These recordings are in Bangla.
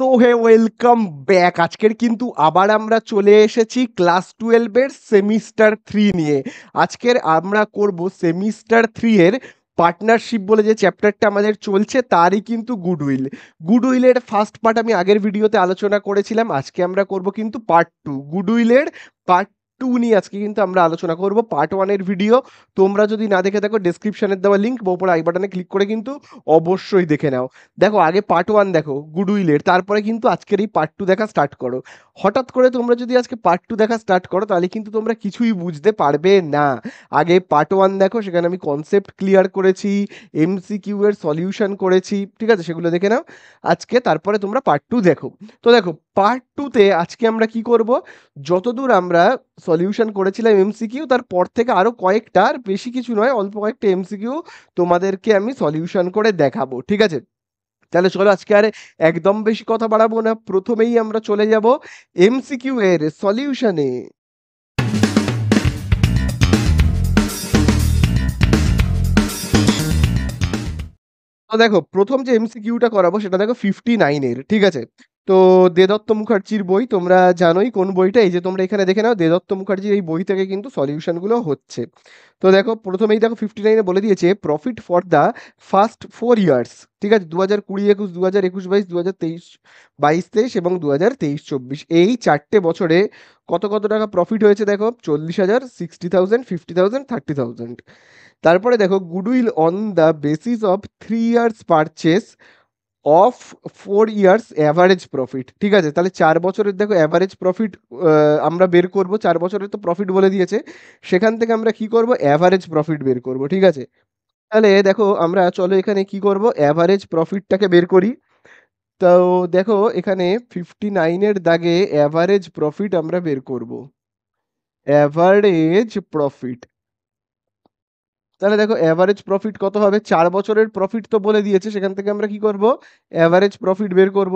So hey welcome back. আজকের কিন্তু আবার আমরা চলে এসেছি ক্লাস 12 এর সেমিস্টার 3 নিয়ে। আজকের আমরা করব সেমিস্টার 3 এর পার্টনারশিপ বলে যে চ্যাপ্টারটা আমাদের চলছে তারই কিন্তু গুডউইল। গুডউইলের ফার্স্ট পার্ট আমি আগের ভিডিওতে আলোচনা করেছিলাম। আজকে আমরা করব কিন্তু পার্ট 2 গুডউইলের পার্ট 2 নিয়ে আজকে কিন্তু আমরা আলোচনা করব। পার্ট 1 এর ভিডিও তোমরা যদি না দেখে থাকো ডেসক্রিপশনের দেওয়া লিংক বা উপরে আই বাটনে ক্লিক করে কিন্তু অবশ্যই দেখে নাও। দেখো আগে পার্ট 1 দেখো গুডউইলের, তারপরে কিন্তু আজকের এই পার্ট 2 দেখা স্টার্ট করো। হঠাৎ করে তোমরা যদি আজকে পার্ট 2 দেখা স্টার্ট করো তাহলে কিন্তু তোমরা কিছুই বুঝতে পারবে না। আগে পার্ট 1 দেখো, সেখানে আমি কনসেপ্ট ক্লিয়ার করেছি, এমসিকিউ এর সলিউশন করেছি, ঠিক আছে, সেগুলো দেখে নাও। আজকে তারপরে তোমরা পার্ট 2 দেখো। তো দেখো পার্ট 2 তে আজকে আমরা কি করব, যতদূর আমরা সলিউশন করেছিলাম এমসিকিউ, তারপর থেকে আরো কয়েকটা, আর বেশি কিছু নয়, অল্প কয়েকটা এমসিকিউ তোমাদেরকে আমি সলিউশন করে দেখাবো, ঠিক আছে। তাহলে চলো আজকে আর একদম বেশি কথা বাড়াবো না, প্রথমেই আমরা চলে যাব এমসিকিউ এর সলিউশনে। তো দেখো প্রথম যে এমসিকিউটা করাবো সেটা দেখো 59 এর, ঠিক আছে। তো দেদত্ত মুখার্জির বই, তোমরা জানোই কোন বইটা, এই যে তোমরা এখানে দেখে নাও, দেদত্ত মুখার্জির এই বই থেকে কিন্তু সলিউশন গুলো হচ্ছে। তো দেখো প্রথমেই দেখো 59-এ বলে দিয়েছে profit for the first 4 years, ঠিক আছে, 2020-21, 2021-22, 2023-22 এবং 2023-24, এই 4টে বছরে কত কত টাকা প্রফিট হয়েছে দেখো, 40,000, 60,000, 50,000, 30,000। তারপরে দেখো goodwill on the basis of 3 years purchase of 4 years average profit, ঠিক আছে। তাহলে 4 বছরের দেখো অ্যাভারেজ প্রফিট আমরা বের করব। 4 বছরের তো প্রফিট বলে দিয়েছে, সেখান থেকে আমরা কি করব, অ্যাভারেজ প্রফিট বের করব, ঠিক আছে। তাহলে দেখো আমরা চলো এখানে কি করব, অ্যাভারেজ প্রফিটটাকে বের করি। তো দেখো এখানে 59-এর দাগে অ্যাভারেজ প্রফিট আমরা বের করব, অ্যাভারেজ প্রফিট। তাহলে দেখো অ্যাভারেজ প্রফিট কত হবে, 4 বছরের প্রফিট তো বলে দিয়েছে, সেখান থেকে আমরা কি করব, অ্যাভারেজ প্রফিট বের করব।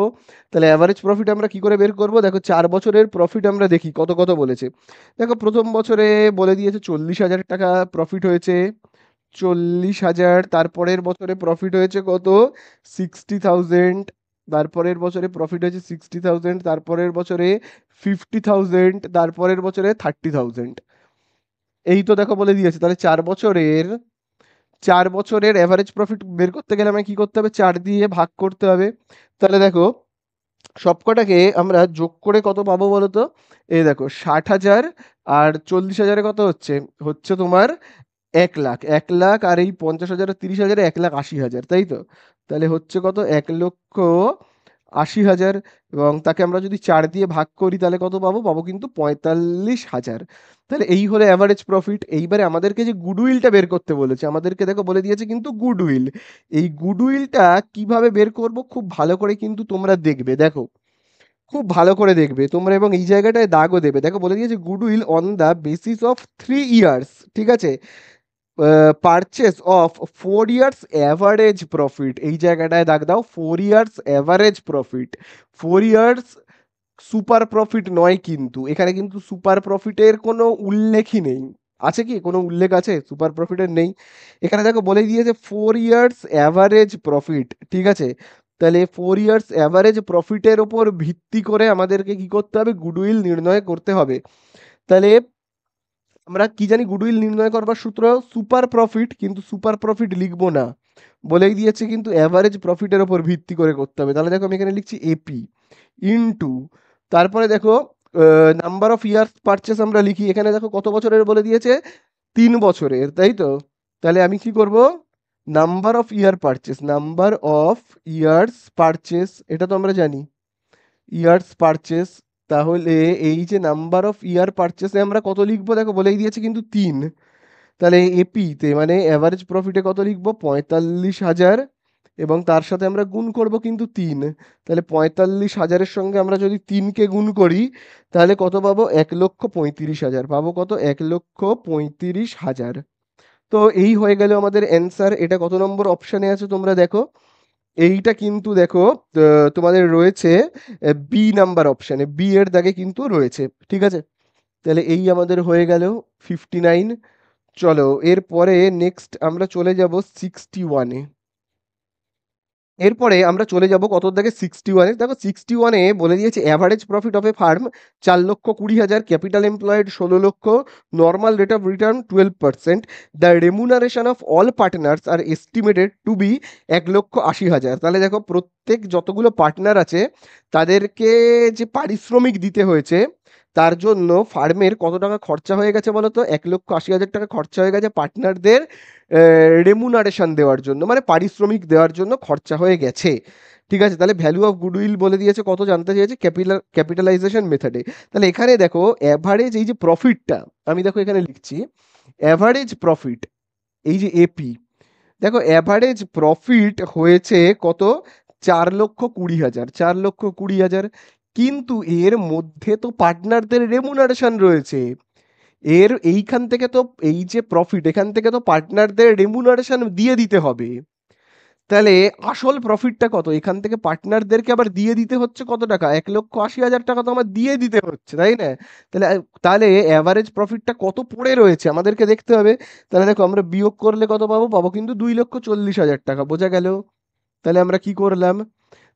তাহলে অ্যাভারেজ প্রফিট আমরা কি করে বের করব, দেখো 4 বছরের প্রফিট আমরা দেখি কত কত বলেছে। দেখো প্রথম বছরে বলে দিয়েছে 40,000 টাকা প্রফিট হয়েছে, 40,000। তারপরের বছরে প্রফিট হয়েছে কত, 60,000। তারপরের বছরে প্রফিট হয়েছে 60,000, তারপরের বছরে 50,000, তারপরের বছরে 30,000। এই তো দেখো বলে দিয়েছে। তাহলে 4 বছরের অ্যাভারেজ প্রফিট বের করতে গেলে আমায় কি করতে হবে, 4 দিয়ে ভাগ করতে হবে। তাহলে দেখো সবকটাকে আমরা যোগ করে কত পাবো বলো তো, এই দেখো 60,000 আর 40,000-এ কত হচ্ছে, হচ্ছে তোমার 1 লাখ। 1 লাখ আর এই 50,000 আর 30,000-এ 1,80,000, তাই তো। তাহলে হচ্ছে কত, 1,80,000। এবং তাকে আমরা যদি 4 দিয়ে ভাগ করি তাহলে কত পাবো, পাবো কিন্তু 45,000। তাহলে এই হলো অ্যাভারেজ প্রফিট। এইবারে আমাদেরকে যে গুডউইলটা বের করতে বলেছে, আমাদেরকে দেখো বলে দিয়েছে কিন্তু গুডউইল। এই গুডউইলটা কিভাবে বের করব খুব ভালো করে কিন্তু তোমরা দেখবে, দেখো খুব ভালো করে দেখবে তোমরা, এবং এই জায়গাটায় দাগও দেবে। দেখো বলে দিয়েছে goodwill on the basis of 3 years, ঠিক আছে, purchase of 4 years average profit, এই জায়গাটায় দাগ দাও, 4 years average profit. 4 years super profit নয়, কিন্তু এখানে কিন্তু সুপার প্রফিটের কোনো উল্লেখই নেই। আছে কি কোনো উল্লেখ আছে, সুপার প্রফিটের নেই। এখানে দেখো বলে দিয়েছে 4 ইয়ার্স অ্যাভারেজ প্রফিট, ঠিক আছে। তাহলে 4 ইয়ার্স অ্যাভারেজ প্রফিটের ওপর ভিত্তি করে আমাদেরকে কি করতে হবে, গুডউইল নির্ণয় করতে হবে। তাহলে আমরা কি জানি, গুডউইল নির্ণয় করবার সূত্র সুপার প্রফিট, কিন্তু সুপার প্রফিট লিখবো না, বলেই দিয়েছে কিন্তু অ্যাভারেজ প্রফিটের ওপর ভিত্তি করে করতে হবে। তাহলে দেখো আমি এখানে লিখছি এপি ইনটু, তারপরে দেখো নাম্বার অফ ইয়ার্স পারচেস আমরা লিখি, এখানে দেখো কত বছরের বলে দিয়েছে, 3 বছরের, তাই তো। তাহলে আমি কি করব, number of year purchase, number of years purchase, এটা তো আমরা জানি, ইয়ার্স পারচেস। তাহলে এই যে নাম্বার অফ ইয়ার পারচেসে আমরা কত লিখবো, দেখো বলেই দিয়েছে কিন্তু 3। তাহলে এপিতে মানে অ্যাভারেজ প্রফিটে কত লিখবো, 45,000, এবং তার সাথে আমরা গুণ করব কিন্তু 3। তাহলে 45,000-এর সঙ্গে আমরা যদি 3কে গুণ করি তাহলে কত পাবো, 1,35,000 পাবো, কত, 1,35,000। তো এই হয়ে গেল আমাদের অ্যান্সার। এটা কত নম্বর অপশানে আছে তোমরা দেখো, এইটা কিন্তু দেখো তোমাদের রয়েছে বি নাম্বার অপশানে, বি এর দাগে কিন্তু রয়েছে, ঠিক আছে। তাহলে এই আমাদের হয়ে গেল 59। চলো এরপরে নেক্সট আমরা চলে যাব 61-এ। এরপরে আমরা চলে যাব কত দাগে 61 এ। দেখো 61 এ বলে দিয়েছে average profit of a firm 4,20,000, capital employed 16 lakh, normal rate of return 12%, the remuneration of all partners are estimated to be 1,80,000। তাহলে দেখো প্রত্যেক যতগুলো পার্টনার আছে তাদেরকে যে পারিশ্রমিক দিতে হয়েছে তার জন্য ফার্মের কত টাকা খরচা হয়ে গেছে বলো তো? 1,80,000 টাকা খরচা হয়ে গেছে পার্টনারদের রেমুনারেশন দেওয়ার জন্য, মানে পারিশ্রমিক দেওয়ার জন্য খরচা হয়ে গেছে। ঠিক আছে, তাহলে ভ্যালু অফ গুডউইল বলে দিয়েছে কত, জানতে চেয়েছে ক্যাপিটালাইজেশন মেথডে। তাহলে এখানে দেখো অ্যাভারেজ এই যে প্রফিটটা আমি দেখো এখানে লিখছি অ্যাভারেজ প্রফিট, এই যে এপি, দেখো অ্যাভারেজ প্রফিট হয়েছে কত, 4,20,000, 4,20,000। কিন্তু এর মধ্যে তো পার্টনারদের রেমুনারেশন রয়েছে, এর এইখান থেকে তো এই যে প্রফিট এখান থেকে তো পার্টনারদের রেমুনারেশন দিয়ে দিতে হবে। তাহলে আসল প্রফিটটা কত, এখান থেকে পার্টনারদেরকে আবার দিয়ে দিতে হচ্ছে কত টাকা, 1,80,000 টাকা তো আমার দিয়ে দিতে হচ্ছে, তাই না? তাহলে তাহলে অ্যাভারেজ প্রফিটটা কত পড়ে রয়েছে আমাদেরকে দেখতে হবে। তাহলে দেখো আমরা বিয়োগ করলে কত পাবো, পাবো কিন্তু 2,40,000 টাকা, বোঝা গেল? তাহলে আমরা কি করলাম,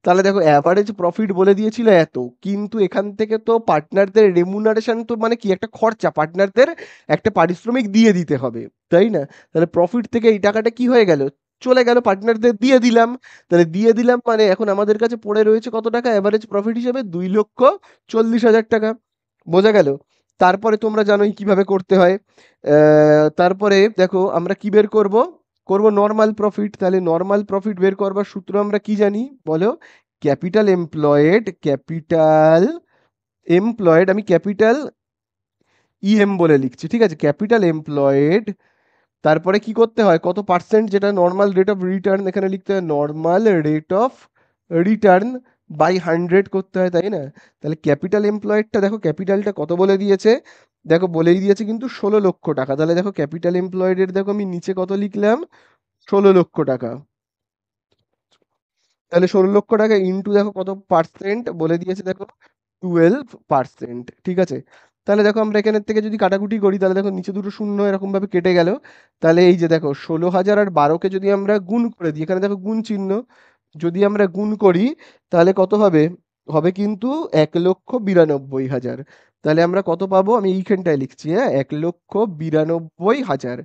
তাহলে দেখো অ্যাভারেজ প্রফিট বলে দিয়েছিল এত, কিন্তু এখান থেকে তো পার্টনারদের রেমুনারেশন তো মানে কি একটা খরচা, পার্টনারদের একটা পারিশ্রমিক দিয়ে দিতে হবে, তাই না? তাহলে প্রফিট থেকে এই টাকাটা কি হয়ে গেল, চলে গেল, পার্টনারদের দিয়ে দিলাম। তাহলে দিয়ে দিলাম মানে এখন আমাদের কাছে পড়ে রয়েছে কত টাকা অ্যাভারেজ প্রফিট হিসেবে, 2,40,000 টাকা, বোঝা গেল? তারপরে তোমরা জানোই কিভাবে করতে হয়। তারপরে দেখো আমরা কি বের করব, করব নর্মাল প্রফিট। তাহলে নর্মাল প্রফিট বের করবার সূত্র আমরা কি জানি বলো, ক্যাপিটাল এমপ্লয়েড, আমি ক্যাপিটাল ইএম বলে লিখছি, ঠিক আছে, ক্যাপিটাল এমপ্লয়েড, তারপরে কি করতে হয় কত পার্সেন্ট, যেটা নর্মাল রেট অফ রিটার্ন, এখানে লিখতে হয় normal rate of return by 100 করতে হয়, তাই না? তাহলে ক্যাপিটাল এমপ্লয়েডটা দেখো ক্যাপিটালটা কত বলে দিয়েছে, দেখো বলেই দিয়েছে কিন্তু 16 লক্ষ টাকা। তাহলে দেখো ক্যাপিটাল এমপ্লয়েডের দেখো আমি নিচে কত লিখলাম, 16 লক্ষ টাকা। তাহলে 16 লক্ষ টাকা ইন্টু দেখো কত পার্সেন্ট বলে দিয়েছে, দেখো 12%, ঠিক আছে? তাহলে দেখো আমরা এখানের থেকে যদি কাটাকুটি করি তাহলে দেখো নিচে দুটো শূন্য এরকম ভাবে কেটে গেল। তাহলে এই যে দেখো 16,000 আর 12কে যদি আমরা গুণ করে দিই, এখানে দেখো গুণ চিহ্ন, যদি আমরা গুণ করি তাহলে কত হবে, হবে কিন্তু 1,92,000। তাহলে আমরা কত পাবো, আমি এইখানটায় লিখছি, হ্যাঁ, 1,92,000।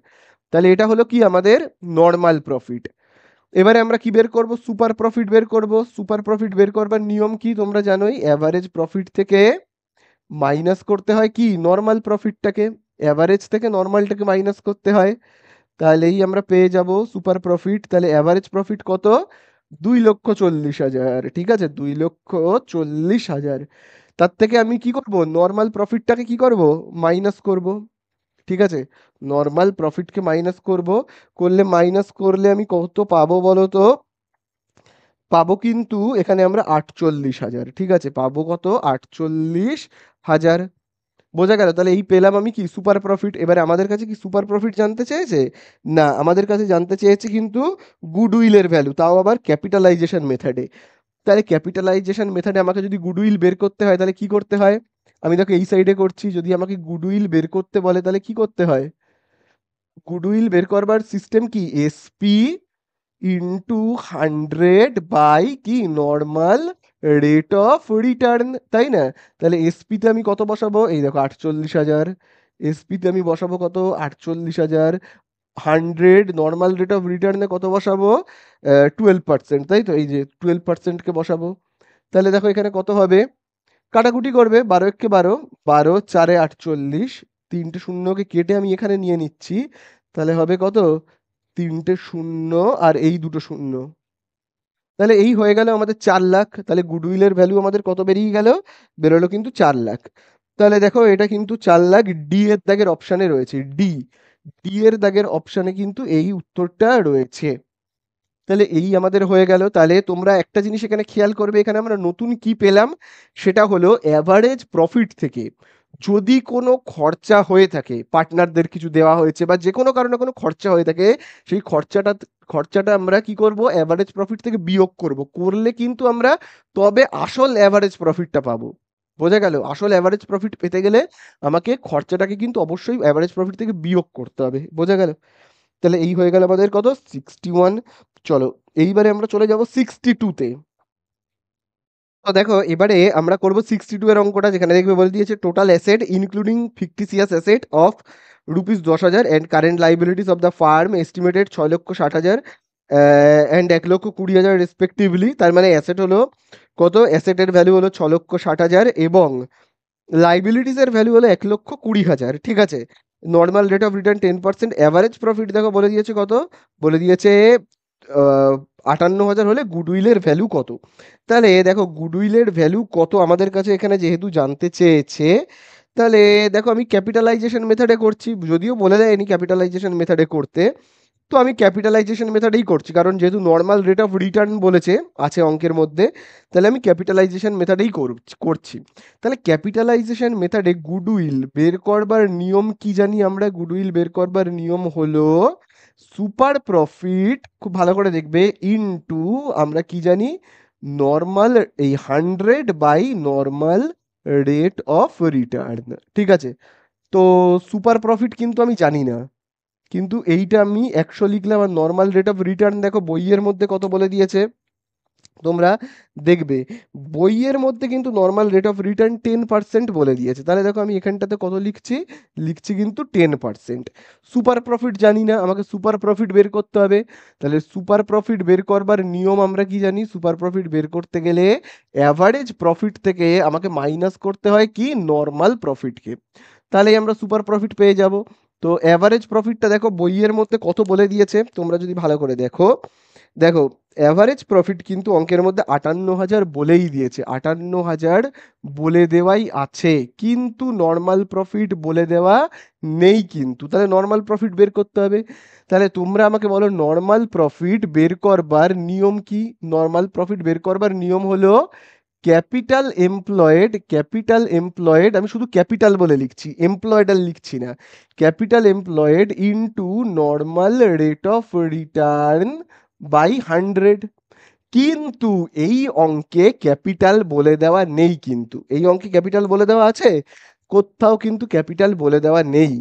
তাহলে এটা হলো কি আমাদের নর্মাল প্রফিট। এবারে আমরা কি বের করব, সুপার প্রফিট বের করব। সুপার প্রফিট বের করবার নিয়ম কি তোমরা জানোই, অ্যাভারেজ প্রফিট থেকে মাইনাস করতে হয় কি নর্মাল প্রফিটটাকে, অ্যাভারেজ থেকে নর্মালটাকে মাইনাস করতে হয়। তাহলেই আমরা পেয়ে যাব সুপার প্রফিট। তাহলে অ্যাভারেজ প্রফিট কত, 2,40,000, ঠিক আছে, 2,40,000। তার থেকে আমি কি করব, নর্মাল প্রফিটটাকে কি করব, মাইনাস করব, ঠিক আছে, নর্মাল প্রফিটকে মাইনাস করব। করলে মাইনাস করলে আমি কত পাবো বলো তো, পাবো কিন্তু এখানে আমরা 48,000, ঠিক আছে, পাবো কত, 48,000, বোঝা গেল? তাহলে এই পেলাম আমি কি সুপার প্রফিট। এবারে আমাদের কাছে কি সুপার প্রফিট জানতে চেয়েছে, না, আমাদের কাছে জানতে চেয়েছে কিন্তু গুডউইলের ভ্যালু, তাও আবার ক্যাপিটালাইজেশন মেথডে। তাহলে ক্যাপিটালাইজেশন মেথডে আমাকে যদি গুডউইল বের করতে হয় তাহলে কি করতে হয়, আমি দেখো এই সাইডে করছি, যদি আমাকে গুডউইল বের করতে বলে তাহলে কি করতে হয়, গুডউইল বের করবার সিস্টেম কি, এসপি ইন্টু 100 বাই কি নর্মাল রেট অফ রিটার্ন, তাই না? তাহলে এসপিতে আমি কত বসাবো, এই দেখো 48,000, এসপিতে আমি বসাবো কত, 48,000, 100 নর্মাল রেট অফ রিটার্নে কত বসাবো, 12%, তাই তো, এই যে 12%কে বসাবো। তাহলে দেখো এখানে কত হবে, কাটাকুটি করবে, 12 × 1 = 12, 12 × 4 = 48, তিনটে শূন্যকে কেটে আমি এখানে নিয়ে নিচ্ছি, তাহলে হবে কত, তিনটে শূন্য আর এই দুটো শূন্য। তাহলে এই হয়ে গেল আমাদের 4 লাখ। তাহলে গুডউইলের ভ্যালু আমাদের কত বেরিয়ে গেল, বেরোলো কিন্তু 4 লাখ। তাহলে দেখো এটা কিন্তু 4 লাখ ডি এর দাগের অপশানে রয়েছে, ডি, ডি এর দাগের অপশানে কিন্তু এই উত্তরটা রয়েছে। তাহলে এই আমাদের হয়ে গেল। তাহলে তোমরা একটা জিনিস এখানে খেয়াল করবে, এখানে আমরা নতুন কি পেলাম, সেটা হলো অ্যাভারেজ প্রফিট থেকে যদি কোনো খরচা হয়ে থাকে, পার্টনারদের কিছু দেওয়া হয়েছে বা যে কোনো কারণে কোনো খরচা হয়ে থাকে, সেই খরচাটা আমরা কি করব, অ্যাভারেজ প্রফিট থেকে বিয়োগ করব, করলে কিন্তু আমরা তবে আসল অ্যাভারেজ প্রফিটটা পাবো। বোঝা গেল? আসল অ্যাভারেজ প্রফিট পেতে গেলে আমাকে খরচাটাকে কিন্তু অবশ্যই অ্যাভারেজ প্রফিট থেকে বিয়োগ করতে হবে, বোঝা গেল? তাহলে এই হয়ে গেল আমাদের কত, 61। চলো এইবারে আমরা চলে যাব 62-তে। তো দেখো এবারে আমরা করব 62 এর অঙ্কটা, যেখানে দেখবে বলে দিয়েছে total asset including fictitious asset of ₹10,000 and current liabilities of the firm estimated 6,60,000 and 1,20,000 respectively. তার মানে অ্যাসেট হলো কত, অ্যাসেটের ভ্যালু হলো 6,60,000 এবং লাইবিলিটিস এর ভ্যালু হলো 1,20,000। ঠিক আছে, normal rate of return 10%, average profit দেখো বলে দিয়েছে কত, বলে দিয়েছে 58,000 হলে গুডউইলের ভ্যালু কত। তাহলে দেখো গুডউইলের ভ্যালু কত আমাদের কাছে এখানে যেহেতু জানতে চেয়েছে, তাহলে দেখো আমি ক্যাপিটালাইজেশন মেথডে করছি, যদিও বলে দেয়নি ক্যাপিটালাইজেশন মেথডে করতে, তো আমি ক্যাপিটালাইজেশন মেথডেই করছি, কারণ যেহেতু নর্মাল রেট অফ রিটার্ন বলেছে আছে অঙ্কের মধ্যে, তাহলে আমি ক্যাপিটালাইজেশন মেথডেই করছি। তাহলে ক্যাপিটালাইজেশন মেথডে গুডউইল বের করবার নিয়ম কি জানি আমরা, গুডউইল বের করবার নিয়ম হলো সুপার প্রফিট, খুব ভালো করে দেখবে, ইনটু আমরা কি জানি, নর্মাল, এই 100/নর্মাল রেট অফ রিটার্ন। ঠিক আছে, তো সুপার প্রফিট কিন্তু আমি জানি না, কিন্তু এইটা আমি 100 লিখলাম। আর নর্মাল রেট অফ রিটার্ন দেখো বইয়ের মধ্যে কত বলে দিয়েছে, তোমরা দেখবে বইয়ের মধ্যে কিন্তু নর্মাল রেট অফ রিটার্ন 10% বলে দিয়েছে। তাহলে দেখো আমি এখানটাতে কত লিখছি, লিখছি কিন্তু 10%। সুপার প্রফিট জানি না, আমাকে সুপার প্রফিট বের করতে হবে। তাহলে সুপার প্রফিট বের করবার নিয়ম আমরা কি জানি, সুপার প্রফিট বের করতে গেলে অ্যাভারেজ প্রফিট থেকে আমাকে মাইনাস করতে হয় কি, নর্মাল প্রফিটকে, তাহলেই আমরা সুপার প্রফিট পেয়ে যাব। তো অ্যাভারেজ প্রফিটটা দেখো বইয়ের মধ্যে কত বলে দিয়েছে, তোমরা যদি ভালো করে দেখো, দেখো অ্যাভারেজ প্রফিট কিন্তু অঙ্কের মধ্যে 58,000 বলেই দিয়েছে, 58,000 বলে দেওয়াই আছে, কিন্তু নর্মাল প্রফিট বলে দেওয়া নেই কিন্তু। তাহলে নর্মাল প্রফিট বের করতে হবে। তাহলে তোমরা আমাকে বলো নর্মাল প্রফিট বের করবার নিয়ম কি। নর্মাল প্রফিট বের করবার নিয়ম হলো ক্যাপিটাল এমপ্লয়েড, আমি শুধু ক্যাপিটাল বলে লিখছি, এমপ্লয়েড আর লিখছি না, capital employed into normal rate of return by 100। কিন্তু এই অঙ্কে ক্যাপিটাল বলে দেওয়া নেই, কিন্তু এই অঙ্কে ক্যাপিটাল বলে দেওয়া আছে, কোথাও কিন্তু ক্যাপিটাল বলে দেওয়া নেই।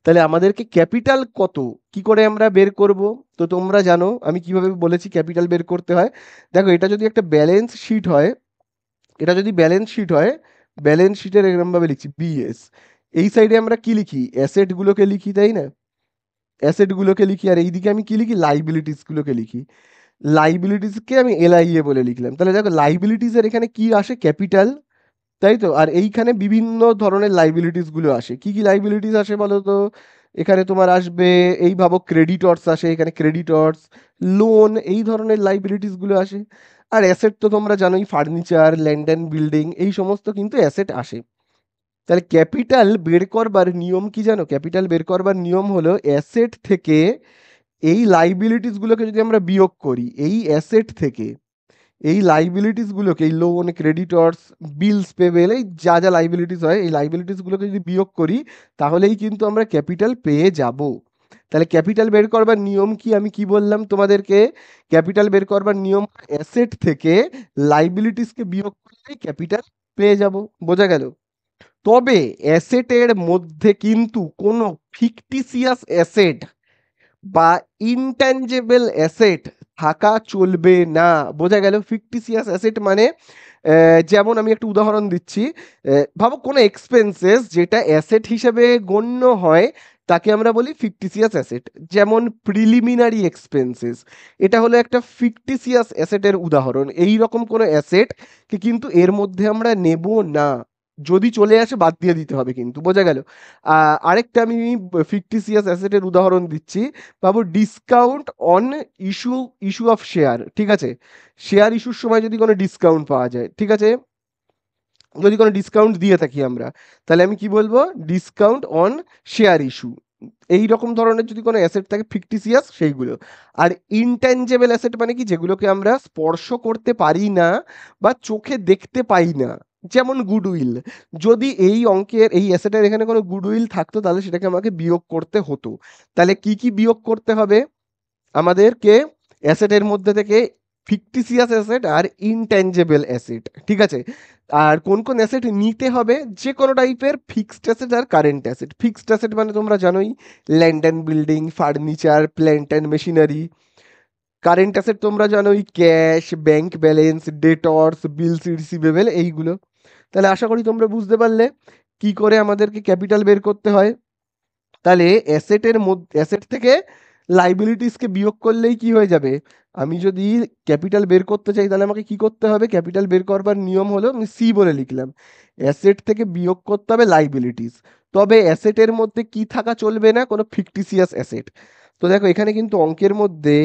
তাহলে আমাদেরকে ক্যাপিটাল কত কি করে আমরা বের করব, তো তোমরা জানো আমি কিভাবে বলেছি ক্যাপিটাল বের করতে হয়। দেখো এটা যদি একটা ব্যালেন্স শিট হয়, এটা যদি ব্যালেন্স শিট হয়, ব্যালেন্স শিটের এরকমভাবে লিখছি বিএস, এই সাইডে আমরা কি লিখি, অ্যাসেটগুলোকে লিখি, তাই না, অ্যাসেটগুলোকে লিখি, আর এইদিকে আমি কি লিখি, লাইবিলিটিসগুলোকে লিখি। লাইবিলিটিসকে আমি এলআইএ বলে লিখলাম। তাহলে দেখো লাইবিলিটিসের এখানে কি আসে, ক্যাপিটাল, তাই তো, আর এইখানে বিভিন্ন ধরনের লাইবিলিটিস গুলো আসে। কি কি লাইবিলিটিস আসে বলো তো, এখানে তোমার আসবে, এই ভাবো ক্রেডিটর্স আসে, এখানে ক্রেডিটর্স, লোন, এই ধরনের লাইবিলিটিস গুলো আসে। আর অ্যাসেট তো তোমরা জানোই, ফার্নিচার, ল্যান্ড অ্যান্ড বিল্ডিং, এই সমস্ত কিন্তু অ্যাসেট আসে। তাহলে ক্যাপিটাল বের করবার নিয়ম কি জানো, ক্যাপিটাল বের করবার নিয়ম হলো অ্যাসেট থেকে এই লাইবিলিটিস গুলোকে যদি আমরা বিয়োগ করি এই অ্যাসেট থেকে, এই লাইবিলিটিস গুলোকে, এই লোন, ক্রেডিটর্স, বিলস পেবেল, এই যা যা লাইবিলিটিস হয়, এই লাইবিলিটিস গুলোকে যদি বিয়োগ করি তাহলেই কিন্তু আমরা ক্যাপিটাল পেয়ে যাব। তাহলে ক্যাপিটাল বের করবার নিয়ম কি, আমি কি বললাম তোমাদেরকে, ক্যাপিটাল বের করবার নিয়ম অ্যাসেট থেকে লাইবিলিটিসকে বিয়োগ করলেই ক্যাপিটাল পেয়ে যাব। বোঝা গেল? তবে অ্যাসেটের মধ্যে কিন্তু কোনো ফিকটিসিয়াস অ্যাসেট বা ইনট্যাঞ্জেবল অ্যাসেট থাকা চলবে না। বোঝা গেল? ফিকটিসিয়াস অ্যাসেট মানে যেমন আমি একটা উদাহরণ দিচ্ছি, ভাবো কোনো এক্সপেন্সেস যেটা অ্যাসেট হিসেবে গণ্য হয় তাকে আমরা বলি ফিকটিসিয়াস অ্যাসেট। যেমন প্রিলিমিনারি এক্সপেন্সেস, এটা হলো একটা ফিকটিসিয়াস অ্যাসেটের উদাহরণ। এই রকম কোনো অ্যাসেট কে কিন্তু এর মধ্যে আমরা নেব না, যদি চলে আসে বাদ দিয়ে দিতে হবে কিন্তু। বোঝা গেল? আরেকটা আমি ফিকটিসিয়াস অ্যাসেটের উদাহরণ দিচ্ছি, বাবু discount on issue issue of share. ঠিক আছে, শেয়ার ইস্যুর সময় যদি কোনো ডিসকাউন্ট পাওয়া যায়, ঠিক আছে, যদি কোনো ডিসকাউন্ট দিয়ে থাকি আমরা, তাহলে আমি কি বলবো, ডিসকাউন্ট অন শেয়ার ইস্যু। এই রকম ধরনের যদি কোনো অ্যাসেট থাকে ফিকটিসিয়াস, সেইগুলো। আর ইনট্যাঞ্জেবল অ্যাসেট মানে কি, যেগুলোকে আমরা স্পর্শ করতে পারি না বা চোখে দেখতে পাই না, যেমন গুডউইল। যদি এই অঙ্কের এই অ্যাসেটের এখানে কোনো গুডউইল থাকতো তাহলে সেটাকে আমাকে বিয়োগ করতে হতো। তাহলে কি কি বিয়োগ করতে হবে আমাদেরকে অ্যাসেটের মধ্যে থেকে, ফিকটিসিয়াস অ্যাসেট আর ইনট্যাঞ্জেবল অ্যাসেট। ঠিক আছে, আর কোন কোন অ্যাসেট নিতে হবে, যে কোনো টাইপের ফিক্সড অ্যাসেট আর কারেন্ট অ্যাসেট। ফিক্সড অ্যাসেট মানে তোমরা জানোই land and building, furniture, plant and machinery, current asset তোমরা জানোই, ক্যাশ, ব্যাংক ব্যালেন্স, ডেটর্স, বিলস রিসিভেবল, এইগুলো। তাহলে আশা করি তোমরা বুঝতে পারলে কি করে আমাদেরকে ক্যাপিটাল বের করতে হয়। তাহলে অ্যাসেট থেকে লাইবিলিটিসকে বিয়োগ করলেই কি হয়ে যাবে, আমি যদি ক্যাপিটাল বের করতে চাই তাহলে আমাকে কি করতে হবে, ক্যাপিটাল বের করবার নিয়ম হলো আমি সি বলে লিখলাম, অ্যাসেট থেকে বিয়োগ করতে হবে লাইবিলিটিস। তবে অ্যাসেটের মধ্যে কি থাকা চলবে না, কোনো ফিকটিসিয়াস অ্যাসেট। তো দেখো এখানে কিন্তু অঙ্কের মধ্যে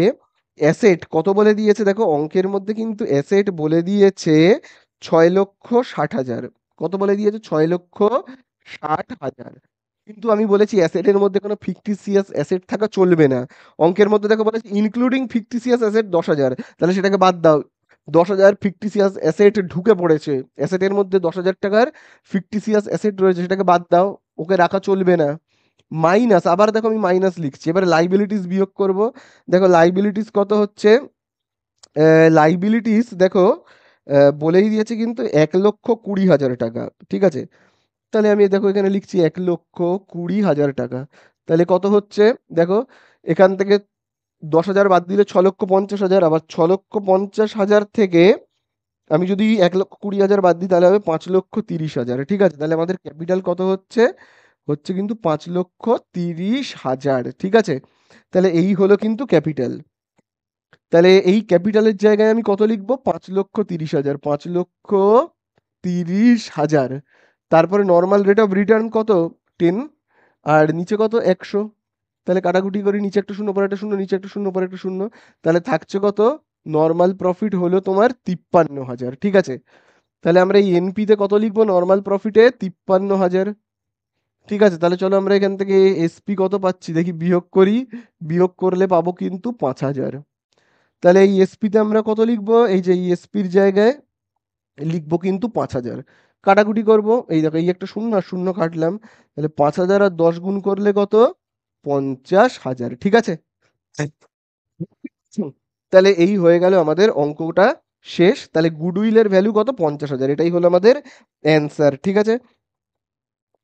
অ্যাসেট কত বলে দিয়েছে, দেখো অঙ্কের মধ্যে কিন্তু অ্যাসেট বলে দিয়েছে 6,60,000। কত বলে দিয়েছে, 6,60,000। কিন্তু আমি বলেছি অ্যাসেটের মধ্যে কোনো ফিকটিসিয়াস অ্যাসেট থাকা চলবে না। অঙ্কের মধ্যে দেখো বলেছে ইনক্লুডিং ফিকটিসিয়াস অ্যাসেট 10,000, তাহলে সেটাকে বাদ দাও। 10,000 ফিকটিসিয়াস অ্যাসেট ঢুকে পড়েছে, অ্যাসেটের মধ্যে 10,000 টাকার ফিকটিসিয়াস অ্যাসেট রয়েছে, সেটাকে বাদ দাও, ওকে রাখা চলবে না। মাইনাস, আবার দেখো আমি মাইনাস লিখছি, এবারে লাইবিলিটিস বিয়োগ করব। দেখো লাইবিলিটিস কত হচ্ছে, লাইবিলিটিস দেখো বলেই দিয়েছে কিন্তু 1,20,000 টাকা। ঠিক আছে, তাহলে আমি দেখো এখানে লিখছি 1,20,000 টাকা। তাহলে কত হচ্ছে, দেখো এখান থেকে 10,000 বাদ দিলে 6,50,000, আবার 6,50,000 থেকে আমি যদি 1,20,000 বাদ দিই তাহলে হবে 5,30,000। ঠিক আছে, তাহলে আমাদের ক্যাপিটাল কত হচ্ছে, হচ্ছে কিন্তু 5,30,000। ঠিক আছে, তাহলে এই হলো কিন্তু ক্যাপিটাল। তাহলে এই ক্যাপিটালের জায়গায় আমি কত লিখবো, 5,30,000, 5,30,000। তারপরে নর্মাল রেট অফ রিটার্ন কত, 10, আর নিচে কত, 100। তাহলে কাটাকুটি করি, নিচে একটা শূন্য পরে একটা শূন্য, নিচে একটা শূন্য পরে একটা শূন্য, তাহলে থাকছে কত, নর্মাল প্রফিট হলো তোমার 53,000। ঠিক আছে, তাহলে আমরা এই এনপিতে কত লিখবো, নর্মাল প্রফিটে 53,000। ঠিক আছে, তাহলে চলো আমরা এখান থেকে এসপি কত পাচ্ছি দেখি, বিয়োগ করি। বিয়োগ করলে পাবো কিন্তু 5,000। তাহলে এই এসপিতে আমরা কত লিখবো, এই যে এসপির জায়গায় লিখবো কিন্তু 5,000। কাটাকুটি করব, এই দেখো এই একটা শূন্য আর শূন্য কাটলাম, তাহলে 5,000 আর 10 গুণ করলে কত, 50,000। ঠিক আছে, হুম, তাহলে এই হয়ে গেল আমাদের অঙ্কটা শেষ। তাহলে গুডউইলের ভ্যালু কত, 50,000, এটাই হলো আমাদের অ্যান্সার। ঠিক আছে,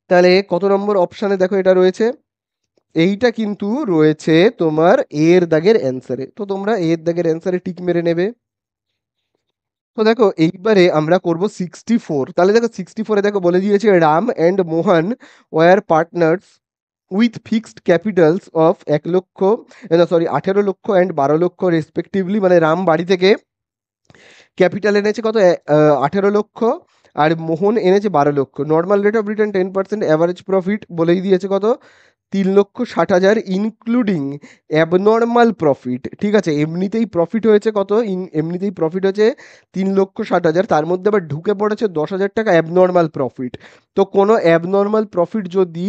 তাহলে কত নম্বর অপশানে দেখো এটা রয়েছে, এইটা কিন্তু রয়েছে তোমার এর দাগের অ্যান্সারে। তো তোমরা এর দাগের অ্যান্সারে টিক মেরে নেবে। তো দেখো এইবারে আমরা করব 64। তাহলে দেখো 64-এ দেখো বলে দিয়েছে Ram and Mohan were partners with fixed capitals of 1,00,000, না সরি 18,00,000 অ্যান্ড 12,00,000 রেসপেক্টিভলি। মানে রাম বাড়ি থেকে ক্যাপিটাল এনেছে কত, 18,00,000, আর মোহন এনেছে 12,00,000। Normal rate of return 10%, average profit বলেই দিয়েছে কত, 3,60,000 ইনক্লুডিং অ্যাবনর্মাল প্রফিট। ঠিক আছে, এমনিতেই প্রফিট হয়েছে কত, এমনিতেই প্রফিট হয়েছে 3,60,000, তার মধ্যে আবার ঢুকে পড়েছে 10,000 টাকা অ্যাবনর্মাল প্রফিট। তো কোনো অ্যাবনর্মাল প্রফিট যদি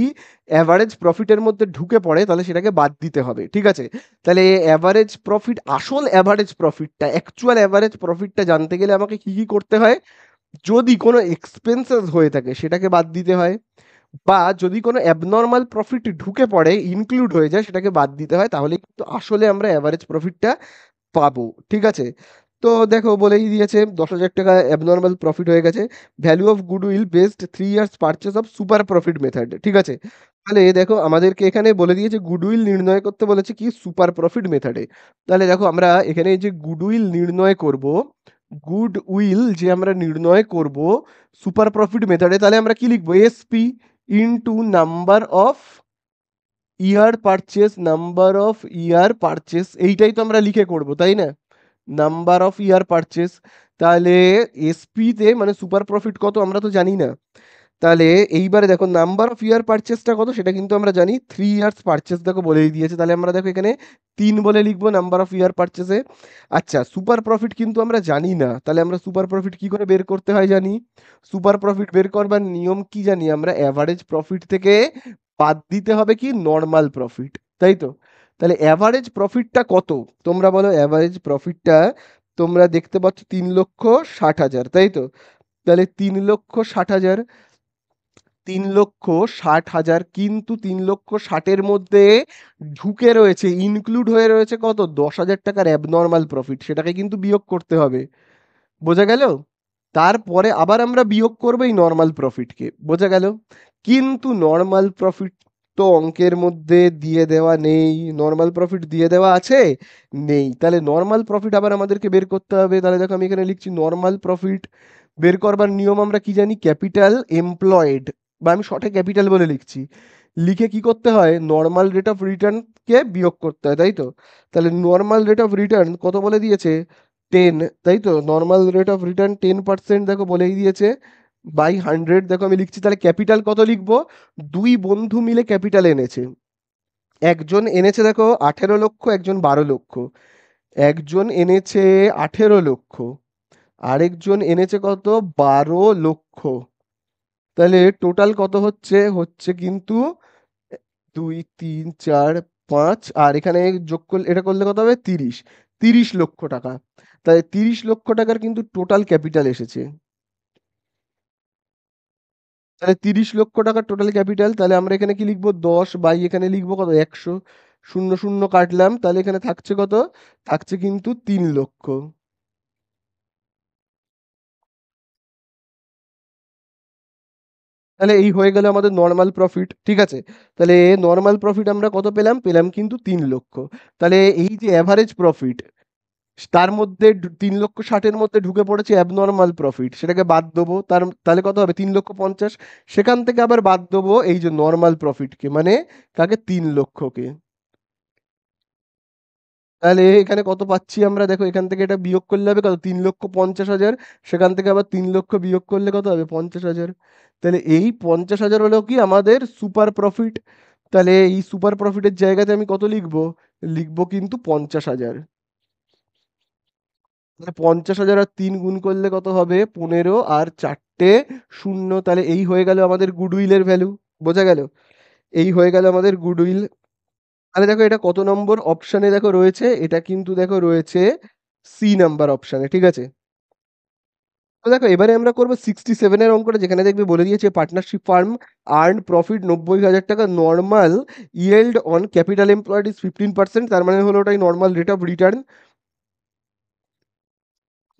অ্যাভারেজ প্রফিটের মধ্যে ঢুকে পড়ে তাহলে সেটাকে বাদ দিতে হবে। ঠিক আছে, তাহলে অ্যাভারেজ প্রফিট, আসল অ্যাভারেজ প্রফিটটা, অ্যাকচুয়াল অ্যাভারেজ প্রফিটটা জানতে গেলে আমাকে কি কি করতে হয়, যদি কোনো এক্সপেন্সেস হয়ে থাকে সেটাকে বাদ দিতে হয়, বা যদি কোনো অ্যাবনর্মাল প্রফিট ঢুকে পড়ে ইনক্লুড হয়ে যায় সেটাকে বাদ দিতে হয়, তাহলে কিন্তু আসলে আমরা অ্যাভারেজ প্রফিটটা পাবো। ঠিক আছে, তো দেখো বলেই দিয়েছে 10,000 টাকা অ্যাবনর্মাল প্রফিট হয়ে গেছে। Value of goodwill based 3 years purchase of super profit method. ঠিক আছে, তাহলে দেখো আমাদেরকে এখানে বলে দিয়েছে গুডউইল নির্ণয় করতে বলেছে কি, সুপার প্রফিট মেথডে। তাহলে দেখো আমরা এখানে যে গুডউইল নির্ণয় করব, গুডউইল যে আমরা নির্ণয় করব সুপার প্রফিট মেথডে, তাহলে আমরা কি লিখবো, SP into number of year purchase, number of year purchase, এইটাই তো আমরা লিখে করব, তাই না, নাম্বার অফ ইয়ার পারচেস। তাহলে এসপিতে মানে সুপার প্রফিট কত আমরা তো জানি না। তাহলে এইবারে দেখো নাম্বার অফ ইয়ার পারচেসটা কত সেটা কিন্তু আমরা জানি, 3 ইয়ার্স পারচেস দেখো বলেই দিয়েছে। তাহলে আমরা দেখো এখানে 3 বলে লিখবো নাম্বার অফ ইয়ার পারচেসে। আচ্ছা, সুপার প্রফিট কিন্তু আমরা জানি না, তাহলে আমরা সুপার প্রফিট কি করে বের করতে হয় জানি, সুপার প্রফিট বের করবার নিয়ম কি জানি আমরা, অ্যাভারেজ প্রফিট থেকে বাদ দিতে হবে কি, নর্মাল প্রফিট, তাই তো। তাহলে অ্যাভারেজ প্রফিটটা কত, তোমরা বলো অ্যাভারেজ প্রফিটটা, তোমরা দেখতে পাচ্ছ 3,60,000, তাই তো। তাহলে 3,60,000, 3,60,000, কিন্তু 3,60,000-এর মধ্যে ঢুকে রয়েছে, ইনক্লুড হয়ে রয়েছে কত, 10,000 টাকার অ্যাবনর্মাল প্রফিট, সেটাকে কিন্তু বিয়োগ করতে হবে। বোঝা গেল, তারপরে আবার আমরা বিয়োগ করবো এই নর্মাল প্রফিটকে, বোঝা গেল। কিন্তু নর্মাল প্রফিট তো অঙ্কের মধ্যে দিয়ে দেওয়া নেই। নর্মাল প্রফিট দিয়ে দেওয়া আছে? নেই। তাহলে নর্মাল প্রফিট আবার আমাদেরকে বের করতে হবে। তাহলে দেখো আমি এখানে লিখছি নর্মাল প্রফিট বের করবার নিয়ম আমরা কি জানি? ক্যাপিটাল এমপ্লয়েড, বা আমি শর্টে ক্যাপিটাল বলে লিখছি। লিখে কি করতে হয়? নর্মাল রেট অফ রিটার্নকে বিয়োগ করতে হয়, তাই তো? তাহলে নর্মাল রেট অফ রিটার্ন কত বলে দিয়েছে? 10, তাই তো? নর্মাল রেট অফ রিটার্ন 10% দেখো বলেই দিয়েছে, বাই 100 দেখো আমি লিখছি। তাহলে ক্যাপিটাল কত লিখবো? দুই বন্ধু মিলে ক্যাপিটাল এনেছে। একজন এনেছে দেখো 18 লক্ষ, একজন 12 লক্ষ। একজন এনেছে 18 লক্ষ, আরেকজন এনেছে কত? 12 লক্ষ। তাহলে টোটাল কত হচ্ছে? হচ্ছে কিন্তু 2 3 4 5, আর এখানে যোগ করলে এটা করলে কত হবে? 30 লক্ষ টাকা। তাই 30 লক্ষ টাকার কিন্তু টোটাল ক্যাপিটাল এসেছে। তাহলে 30 লক্ষ টাকার টোটাল ক্যাপিটাল। তাহলে আমরা এখানে কি লিখবো? 10 বাই এখানে লিখবো কত? 100। শূন্য শূন্য কাটলাম, তাহলে এখানে থাকছে কত? থাকছে কিন্তু 3 লক্ষ। তাহলে এই হয়ে গেল আমাদের নর্মাল প্রফিট, ঠিক আছে? তাহলে নর্মাল প্রফিট আমরা কত পেলাম? পেলাম কিন্তু 3 লক্ষ। তাহলে এই যে অ্যাভারেজ প্রফিট, তার মধ্যে 3 লক্ষ 60-এর মধ্যে ঢুকে পড়েছে অ্যাবনর্মাল প্রফিট, সেটাকে বাদ দেবো। তাহলে কত হবে? 3 লক্ষ 50। সেখান থেকে আবার বাদ দেবো এই যে নর্মাল প্রফিটকে, মানে কাকে? 3 লক্ষকে। তাহলে এখানে কত পাচ্ছি আমরা? দেখো এখান থেকে এটা বিয়োগ করলে হবে কত? 3,50,000। সেখান থেকে আবার 3 লক্ষ বিয়োগ করলে কত হবে? 50,000। তাহলে এই 50,000 হলো কি আমাদের সুপার প্রফিট। তাহলে এই সুপার প্রফিটের জায়গাতে আমি কত লিখবো? লিখবো কিন্তু 50,000। তাহলে 50,000 আর 3 গুণ করলে কত হবে? 15, আর চারটে শূন্য। তাহলে এই হয়ে গেল আমাদের গুডউইলের ভ্যালু। বোঝা গেল? এই হয়ে গেল আমাদের গুডউইল। তাহলে দেখো এটা কত নম্বর অপশানে দেখো রয়েছে? এটা কিন্তু দেখো রয়েছে সি নাম্বার অপশানে, ঠিক আছে? তো দেখো এবারে আমরা করবো 67-এর অঙ্কটা, যেখানে দেখবে বলে দিয়েছে পার্টনারশিপ ফার্ম আর্ন প্রফিট 90,000 টাকা, normal yield on capital employed is 15%, তার মানে হলো ওটাই নর্মাল রেট অফ রিটার্ন।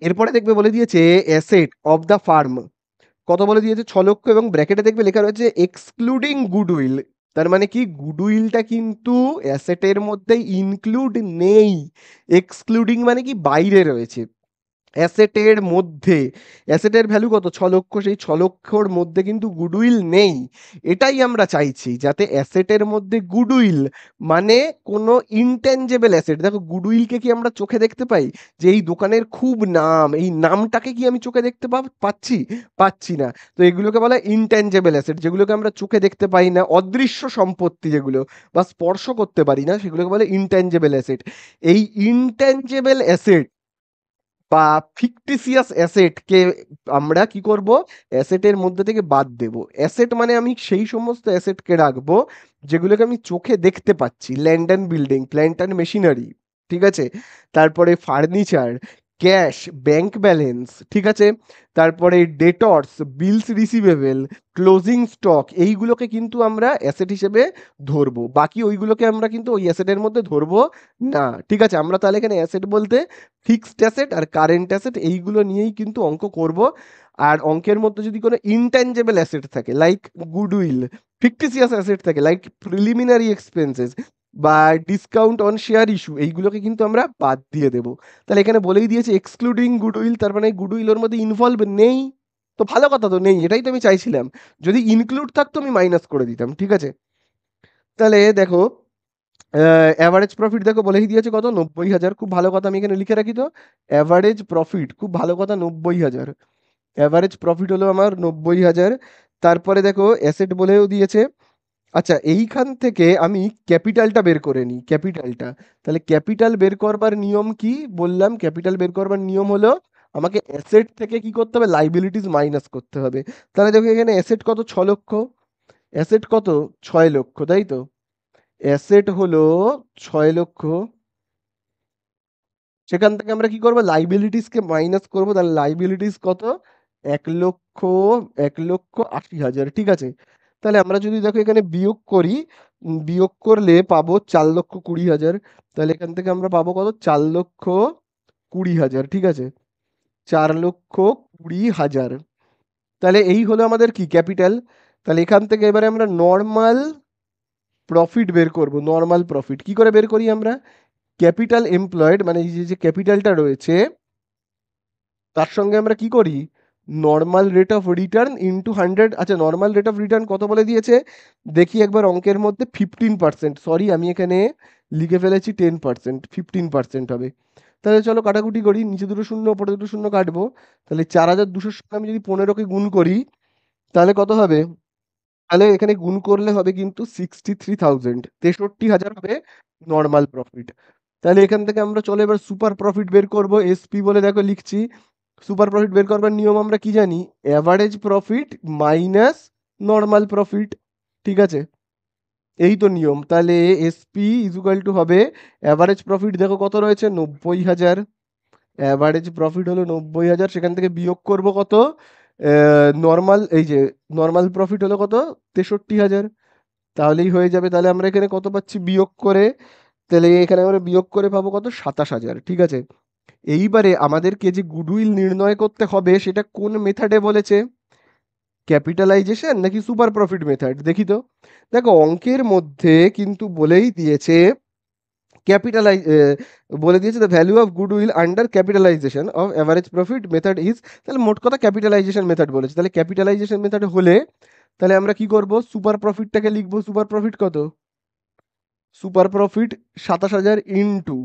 এরপরে দেখবে বলে দিয়েছে অ্যাসেট অফ দ্য ফার্ম কত বলে দিয়েছে? 6 লক্ষ, এবং ব্র্যাকেটে দেখবে লেখা রয়েছে এক্সক্লুডিং গুডউইল। তার মানে কি? গুডউইলটা কিন্তু অ্যাসেটের মধ্যে ইনক্লুড নেই। এক্সক্লুডিং মানে কি? বাইরে রয়েছে। অ্যাসেটের মধ্যে, অ্যাসেটের ভ্যালু কত? 6 লক্ষ, সেই 6 লক্ষর মধ্যে কিন্তু গুডউইল নেই। এটাই আমরা চাইছি, যাতে অ্যাসেটের মধ্যে গুডউইল, মানে কোনো ইনট্যাঞ্জেবল অ্যাসেট। দেখো গুডউইলকে কি আমরা চোখে দেখতে পাই? যে এই দোকানের খুব নাম, এই নামটাকে কি আমি চোখে দেখতে পাচ্ছি? পাচ্ছি না। তো এগুলোকে বলা হয় ইনট্যাঞ্জেবল অ্যাসেট, যেগুলোকে আমরা চোখে দেখতে পাই না, অদৃশ্য সম্পত্তি যেগুলো, বা স্পর্শ করতে পারি না, সেগুলোকে বলে ইনট্যাঞ্জেবল অ্যাসেট। এই ইনট্যাঞ্জেবল অ্যাসেট বা ফিকটিসিয়াস অ্যাসেটকে আমরা কি করব? অ্যাসেটের মধ্যে থেকে বাদ দেব। অ্যাসেট মানে আমি সেই সমস্ত অ্যাসেটকে রাখবো যেগুলোকে আমি চোখে দেখতে পাচ্ছি। Land and building, plant and machinery, ঠিক আছে? তারপরে ফার্নিচার, ক্যাশ, ব্যাংক ব্যালেন্স, ঠিক আছে? তারপরে ডেটর্স, বিলস রিসিভেবল, ক্লোজিং স্টক, এইগুলোকে কিন্তু আমরা অ্যাসেট হিসেবে ধরবো। বাকি ওইগুলোকে আমরা কিন্তু ওই অ্যাসেটের মধ্যে ধরবো না, ঠিক আছে? আমরা তাহলে এখানে অ্যাসেট বলতে ফিক্সড অ্যাসেট আর কারেন্ট অ্যাসেট, এইগুলো নিয়েই কিন্তু অঙ্ক করব। আর অঙ্কের মধ্যে যদি কোনো ইনট্যাঞ্জেবল অ্যাসেট থাকে লাইক গুডউইল, ফিকটিসিয়াস অ্যাসেট থাকে লাইক প্রিলিমিনারি এক্সপেন্সেস বা ডিসকাউন্ট অন শেয়ার ইস্যু, এইগুলোকে কিন্তু আমরা বাদ দিয়ে দেবো। তাহলে এখানে বলেই দিয়েছে এক্সক্লুডিং গুডউইল, তার মানে গুডউইল ওর মধ্যে ইনভলভ নেই। তো ভালো কথা, তো নেই, এটাই তো আমি চাইছিলাম। যদি ইনক্লুড থাকতো আমি মাইনাস করে দিতাম, ঠিক আছে? তাহলে দেখো অ্যাভারেজ প্রফিট দেখো বলেই দিয়েছে কত? 90,000। খুব ভালো কথা, আমি এখানে লিখে রাখি তো। অ্যাভারেজ প্রফিট, খুব ভালো কথা, 90,000। অ্যাভারেজ প্রফিট হলো আমার 90,000। তারপরে দেখো অ্যাসেট বলেও দিয়েছে। আচ্ছা, এইখান থেকে আমি ক্যাপিটালটা বের করে নিই, ক্যাপিটালটা। তাহলে ক্যাপিটাল বের করবার নিয়ম কি? বললাম ক্যাপিটাল বের করবার নিয়ম হলো আমাকে অ্যাসেট থেকে কি করতে হবে? লাইবিলিটিস মাইনাস করতে হবে। তাহলে দেখো এখানে অ্যাসেট কত? 6 লক্ষ। অ্যাসেট কত? 6 লক্ষ, তাই তো? অ্যাসেট হলো 6 লক্ষ। সেখান থেকে আমরা কি করবো? লাইবিলিটিসকে মাইনাস করবো। তাহলে লাইবিলিটিস কত? 1 লক্ষ, 1,80,000, ঠিক আছে? তাহলে আমরা যদি দেখো এখানে বিয়োগ করি, বিয়োগ করলে পাবো 4,20,000। তাহলে এখান থেকে আমরা পাবো কত? 4,20,000, ঠিক আছে? 4,20,000। তাহলে এই হলো আমাদের কি? ক্যাপিটাল। তাহলে এখান থেকে এবারে আমরা নর্মাল প্রফিট বের করব, নর্মাল প্রফিট কি করে বের করি আমরা? ক্যাপিটাল এমপ্লয়েড মানে এই যে যে ক্যাপিটালটা রয়েছে তার সঙ্গে আমরা কি করি, normal rate of return into 100। আচ্ছা নর্মাল রেট অফ রিটার্ন কত বলে দিয়েছে দেখি একবার অঙ্কের মধ্যে, 15%, সরি আমি এখানে লিখে ফেলেছি 10%, 15% হবে। তাহলে চলো কাটাকুটি করি, নিচে দুটো শূন্য ওপরে দুটো শূন্য কাটবো। তাহলে 4200 সঙ্গে আমি যদি 15কে গুণ করি তাহলে কত হবে? তাহলে এখানে গুণ করলে হবে কিন্তু 63,000, 63,000 হবে নর্মাল প্রফিট। তাহলে এখান থেকে আমরা চলে এবার সুপার প্রফিট বের করব, এসপি বলে দেখো লিখছি। সুপার প্রফিট বের করবার নিয়ম আমরা কি জানি, average profit minus normal profit, ঠিক আছে? এই তো নিয়ম। তাহলে এসপি ইজুকাল টু হবে অ্যাভারেজ প্রফিট দেখো কত রয়েছে 90,000, অ্যাভারেজ প্রফিট হলো 90,000, সেখান থেকে বিয়োগ করব কত, নর্মাল এই যে নর্মাল প্রফিট হলো কত 63,000, তাহলেই হয়ে যাবে। তাহলে আমরা এখানে কত পাচ্ছি বিয়োগ করে, তাহলে এখানে আমরা বিয়োগ করে পাবো কত 27,000, ঠিক আছে? এইবারে আমাদেরকে যে গুডউইল নির্ণয় করতে হবে সেটা কোন মেথডে বলেছে, ক্যাপিটালাইজেশন নাকি সুপার প্রফিট মেথড, দেখি তো। দেখো অঙ্কের মধ্যে কিন্তু বলেই দিয়েছে ক্যাপিটালাইজ, বলে দিয়েছে the value of goodwill under capitalisation of average profit method is, তাহলে মোট কথা ক্যাপিটালাইজেশন মেথড বলেছে। তাহলে ক্যাপিটালাইজেশন মেথড হলে তাহলে আমরা কি করব, সুপার প্রফিটটাকে লিখবো, সুপার প্রফিট কত, সুপার প্রফিট 27,000 ইন্টু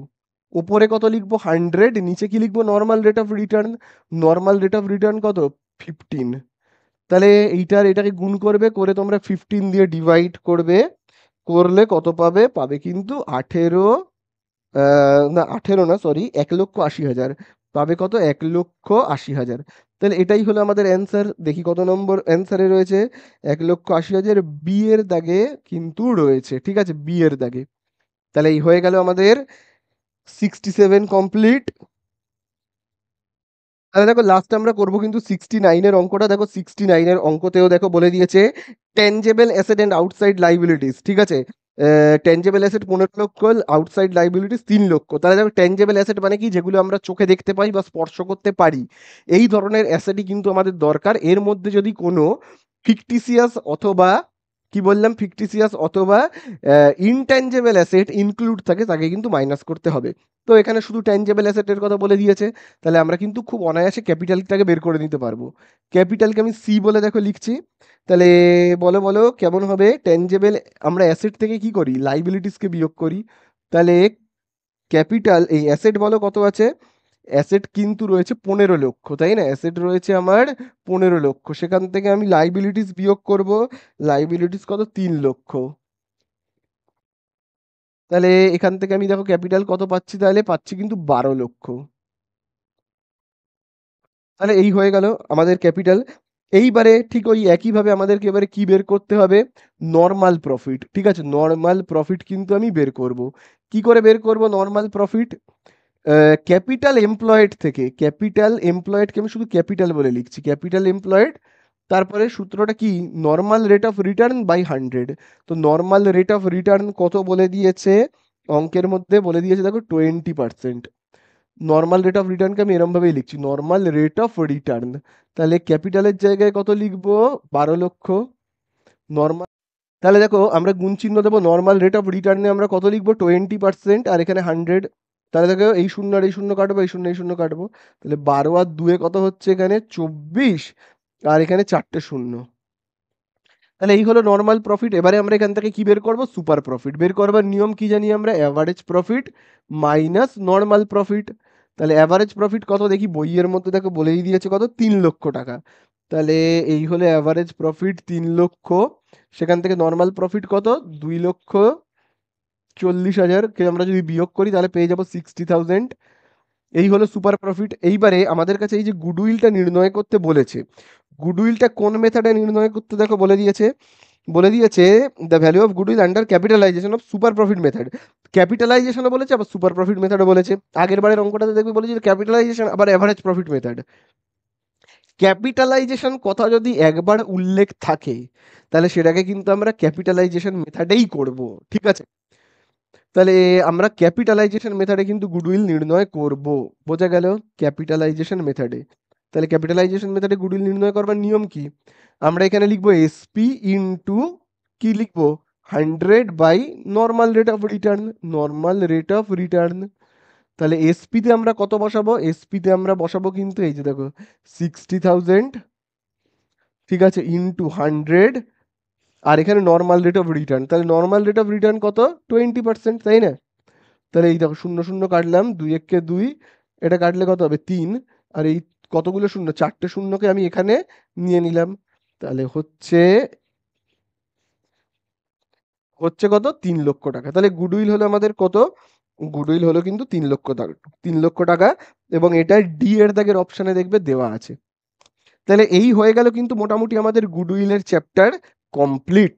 ওপরে কত লিখবো 100, নিচে কি লিখবো normal rate of return, normal rate of return কত 15। তাহলে এইটার এটাকে গুণ করবে, করে তোমরা 15 দিয়ে ডিভাইড করবে, করলে কত পাবে, পাবে কিন্তু 18, না 18 না সরি 1,80,000, পাবে কত 1,80,000। তাহলে এটাই হলো আমাদের অ্যান্সার, দেখি কত নম্বর অ্যান্সারে রয়েছে, 1,80,000 বি এর দাগে কিন্তু রয়েছে, ঠিক আছে, বি এর দাগে। তাহলে এই হয়ে গেল আমাদের 67 কমপ্লিট। তাহলে দেখো লাস্ট আমরা করব কিন্তু 69-এর অঙ্কটা, দেখো 69-এর অঙ্কতেও দেখো বলে দিয়েছে টেনজেবল অ্যাসেট অ্যান্ড আউটসাইড লাইবিলিটিস, ঠিক আছে? টেনজেবল অ্যাসেট 15 লক্ষ, আউটসাইড লাইবিলিটিস 3 লক্ষ। তাহলে দেখো টেনজেবল অ্যাসেট মানে কি, যেগুলো আমরা চোখে দেখতে পাই বা স্পর্শ করতে পারি, এই ধরনের অ্যাসেটই কিন্তু আমাদের দরকার। এর মধ্যে যদি কোনো ফিকটিসিয়াস অথবা কি বললাম, ফিকটিসিয়াস অথবা ইনট্যাঞ্জেবল অ্যাসেট ইনক্লুড থাকে তাকে কিন্তু মাইনাস করতে হবে। তো এখানে শুধু ট্যাঞ্জেবল অ্যাসেটের কথা বলে দিয়েছে, তাহলে আমরা কিন্তু খুব অনায়াসে ক্যাপিটালটাকে বের করে নিতে পারবো। ক্যাপিটালকে আমি সি বলে দেখো লিখছি। তাহলে বলো বলো কেমন হবে, ট্যাঞ্জেবল আমরা অ্যাসেট থেকে কি করি লাইবিলিটিসকে বিয়োগ করি। তাহলে ক্যাপিটাল এই অ্যাসেট বলো কত আছে, অ্যাসেট কিন্তু রয়েছে 15 লক্ষ, তাই না? অ্যাসেট রয়েছে আমার 15 লক্ষ, সেখান থেকে আমি লাইবিলিটিস বিয়োগ করব, লাইবিলিটিস কত 3 লক্ষ। তাহলে এখান থেকে আমি দেখো ক্যাপিটাল কত পাচ্ছি, তাহলে পাচ্ছি কিন্তু 12 লক্ষ। তাহলে এই হয়ে গেল আমাদের ক্যাপিটাল। এইবারে ঠিক ওই একইভাবে আমাদেরকে এবারে কি বের করতে হবে, নর্মাল প্রফিট, ঠিক আছে? নর্মাল প্রফিট কিন্তু আমি বের করব। কি করে বের করব নর্মাল প্রফিট, ক্যাপিটাল এমপ্লয়েড থেকে, ক্যাপিটাল এমপ্লয়েডকে আমি শুধু ক্যাপিটাল বলে লিখছি, ক্যাপিটাল এমপ্লয়েড, তারপরে সূত্রটা কি normal rate of return by 100। তো নর্মাল রেট অফ রিটার্ন কত বলে দিয়েছে, অঙ্কের মধ্যে বলে দিয়েছে দেখো 20%। নর্মাল রেট অফ রিটার্নকে আমি এরম ভাবেই লিখছি, নর্মাল রেট অফ রিটার্ন। তাহলে ক্যাপিটালের জায়গায় কত লিখবো 12 লক্ষ, নর্মাল। তাহলে দেখো আমরা গুণ চিহ্ন দেবো, নর্মাল রেট অফ রিটার্নে আমরা কত লিখবো 20%, আর এখানে 100। তাহলে দেখো এই শূন্য আর এই শূন্য কাটবো, এই শূন্য এই শূন্য কাটবো, তাহলে 12 আর 2 কত হচ্ছে এখানে 24, আর এখানে 4টে শূন্য। তাহলে এই হলো নর্মাল প্রফিট। এবারে আমরা এখান থেকে কি বের করব, সুপার প্রফিট বের করবার নিয়ম কি জানি আমরা, average profit minus normal profit. তাহলে অ্যাভারেজ প্রফিট কত দেখি, বইয়ের মধ্যে দেখো বলেই দিয়েছে কত 3 লক্ষ টাকা। তাহলে এই হলো অ্যাভারেজ প্রফিট 3 লক্ষ, সেখান থেকে নর্মাল প্রফিট কত 2,40,000 কে আমরা যদি বিয়োগ করি তাহলে পেয়ে যাবো 60,000। এই হলো সুপার প্রফিট। এইবারে আমাদের কাছে এই যে গুডউইলটা নির্ণয় করতে বলেছে, গুডউইলটা কোন মেথডে নির্ণয় করতে দেখো বলে দিয়েছে, বলে দিয়েছে the value of goodwill under capitalisation of super profit method. ক্যাপিটালাইজেশনও বলেছে আবার সুপার প্রফিট মেথডও বলেছে। আগের বারের অঙ্কটাতে দেখবে বলেছিল ক্যাপিটালাইজেশন আবার এভারেজ প্রফিট মেথড। ক্যাপিটালাইজেশন কথা যদি একবার উল্লেখ থাকে তাহলে সেটাকে কিন্তু আমরা ক্যাপিটালাইজেশন মেথডেই করব, ঠিক আছে? তাহলে আমরা ক্যাপিটালাইজেশন মেথডে কিন্তু গুডউইল নির্ণয় করব, বোঝা গেল? ক্যাপিটালাইজেশন মেথডে। তাহলে ক্যাপিটালাইজেশন মেথডে গুডউইল নির্ণয় করবার নিয়ম কি, আমরা এখানে লিখবো এসপি ইনটু কি লিখবো 100 by normal rate of return, normal rate of return. তাহলে এসপিতে আমরা কত বসাবো? এসপিতে আমরা বসাবো কিন্তু এই যে দেখো 60,000, ঠিক আছে, ইন্টু 100, আর এখানে নর্মাল রেট অফ রিটার্ন, তাহলে নর্মাল রেট অফ রিটার্ন কত? 20%, তাই না? তাহলে এই দেখো শূন্য শূন্য কাটলাম, 2 × 2, এটা কাটলে কত হবে? 3। আর এই কতগুলো শূন্য? 4টে শূন্যকে আমি এখানে নিয়ে নিলাম। তাহলে হচ্ছে হচ্ছে কত? 3 লক্ষ টাকা। তাহলে গুডউইল হলো আমাদের কত? গুডউইল হলো কিন্তু 3 লক্ষ টাকা, 3 লক্ষ টাকা। এবং এটা ডি এর দাগের অপশনে দেখবে দেওয়া আছে। তাহলে এই হয়ে গেল কিন্তু মোটামুটি আমাদের গুডউইলের চ্যাপ্টার কমপ্লিট।